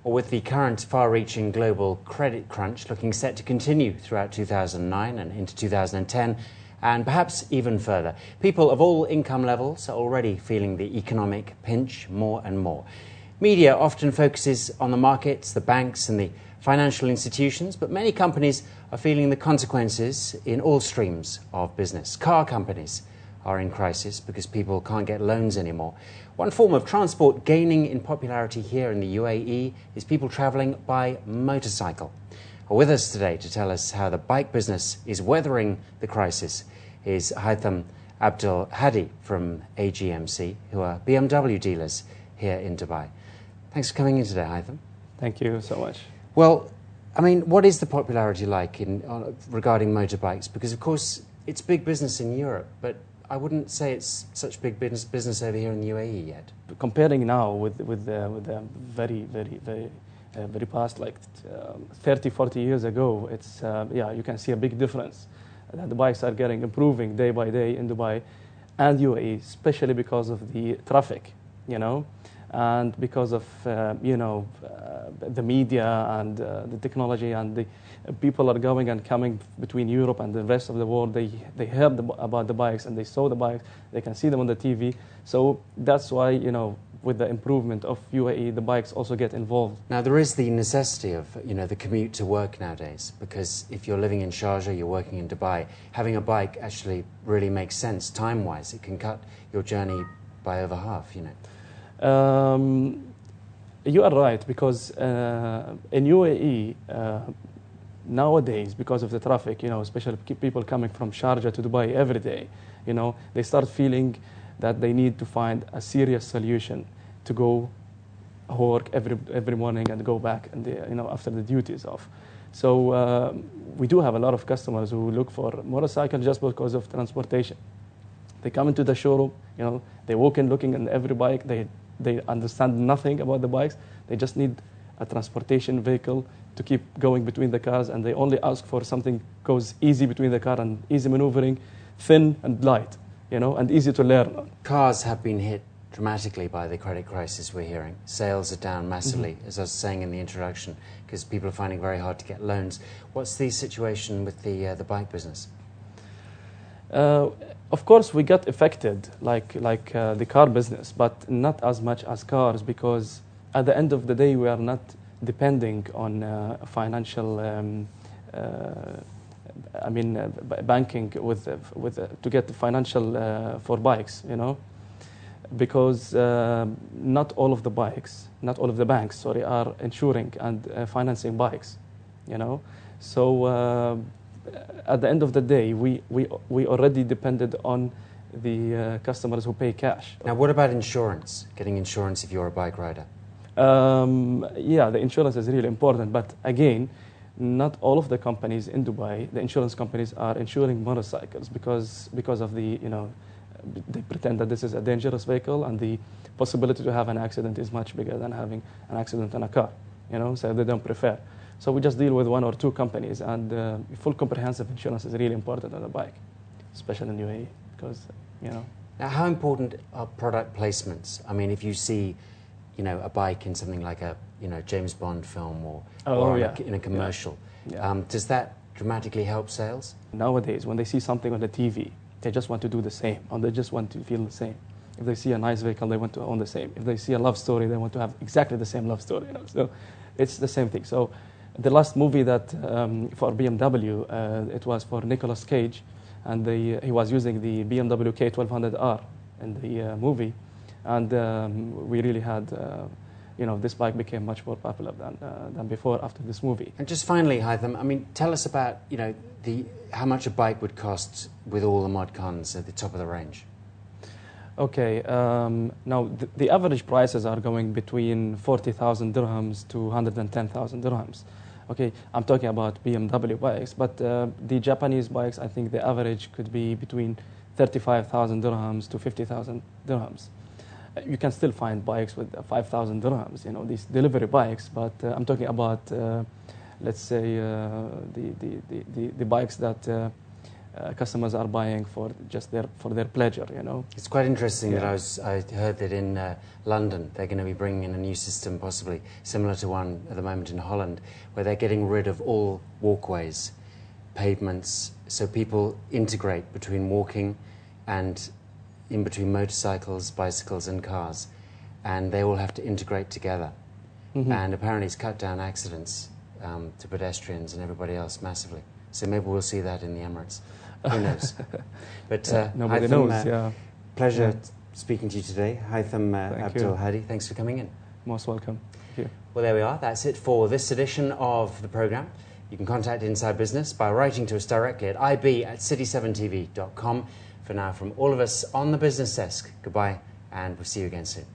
Well, with the current far-reaching global credit crunch looking set to continue throughout 2009 and into 2010, and perhaps even further, people of all income levels are already feeling the economic pinch more and more. Media often focuses on the markets, the banks and the financial institutions, but many companies are feeling the consequences in all streams of business. Car companies are in crisis because people can't get loans anymore. One form of transport gaining in popularity here in the UAE is people travelling by motorcycle. With us today to tell us how the bike business is weathering the crisis is Haitahm, Abdel, Hadi from AGMC, who are BMW dealers here in Dubai. Thanks for coming in today, Haitahm. Thank you so much. Well, I mean, what is the popularity like regarding motorbikes? Because, of course, it's big business in Europe, but I wouldn't say it's such big business over here in the UAE yet. Comparing now with the very past, like 30, 40 years ago, it's yeah, you can see a big difference. The bikes are improving day by day in Dubai and UAE, especially because of the traffic, you know, and because of the media and the technology, and the people are going and coming between Europe and the rest of the world. They heard about the bikes and they saw the bikes. They can see them on the TV. So that's why, you know, with the improvement of UAE, the bikes also get involved. Now there is the necessity of, you know, the commute to work nowadays, because if you're living in Sharjah, you're working in Dubai, having a bike actually really makes sense time-wise. It can cut your journey by over half, you know. You are right, because in UAE, nowadays, because of the traffic, you know, especially people coming from Sharjah to Dubai every day, you know, they start feeling that they need to find a serious solution to go work every morning and go back, and you know, after the duty is off. So we do have a lot of customers who look for motorcycle just because of transportation. They come into the showroom, you know, they walk in looking at every bike. They understand nothing about the bikes. They just need a transportation vehicle to keep going between the cars, and they only ask for something goes easy between the car and easy maneuvering, thin and light, you know, and easy to learn. Cars have been hit dramatically by the credit crisis, we're hearing. Sales are down massively, as I was saying in the introduction, because people are finding it very hard to get loans. What's the situation with the bike business? Of course, we got affected like the car business, but not as much as cars, because at the end of the day, we are not depending on financial, banking to get the financial for bikes, you know, because not all of the banks, sorry, are insuring and financing bikes, you know. So at the end of the day, we already depended on the customers who pay cash. Now, what about insurance? Getting insurance if you're a bike rider? Yeah, the insurance is really important, but again, not all of the companies in Dubai, the insurance companies, are insuring motorcycles because of the, you know, they pretend that this is a dangerous vehicle and the possibility to have an accident is much bigger than having an accident in a car, you know, so they don't prefer. So we just deal with one or two companies, and full comprehensive insurance is really important on a bike, especially in UAE, because, you know. Now, how important are product placements? I mean, if you see, you know, a bike in something like a, you know, James Bond film or in a commercial, does that dramatically help sales? Nowadays, when they see something on the TV, they just want to do the same, or they just want to feel the same. If they see a nice vehicle, they want to own the same. If they see a love story, they want to have exactly the same love story, you know. So it's the same thing. So the last movie that for BMW, it was for Nicolas Cage, and he was using the BMW K1200R in the movie, and we really had, you know, this bike became much more popular than before after this movie. And just finally, Haitahm, I mean, tell us about, you know, how much a bike would cost with all the mod cons at the top of the range. Okay, now the average prices are going between 40,000 dirhams to 110,000 dirhams. Okay, I'm talking about BMW bikes, but the Japanese bikes, I think the average could be between 35,000 dirhams to 50,000 dirhams. You can still find bikes with 5,000 dirhams, you know, these delivery bikes, but I'm talking about, let's say, the bikes that customers are buying for just for their pleasure, you know. It's quite interesting Yeah. that I heard that in London they're going to be bringing in a new system, possibly similar to one at the moment in Holland, where they're getting rid of all walkways, pavements, so people integrate between walking and in between motorcycles, bicycles and cars, and they all have to integrate together. And apparently it's cut down accidents to pedestrians and everybody else massively. So maybe we'll see that in the Emirates. Who knows? But Nobody Haitahm, knows, yeah. pleasure speaking to you today. Haitahm, Thank Abdel, you. Hadi, thanks for coming in. Most welcome. Thank you. Well, there we are. That's it for this edition of the programme. You can contact Inside Business by writing to us directly at ib@city7tv.com. For now, from all of us on the business desk, goodbye, and we'll see you again soon.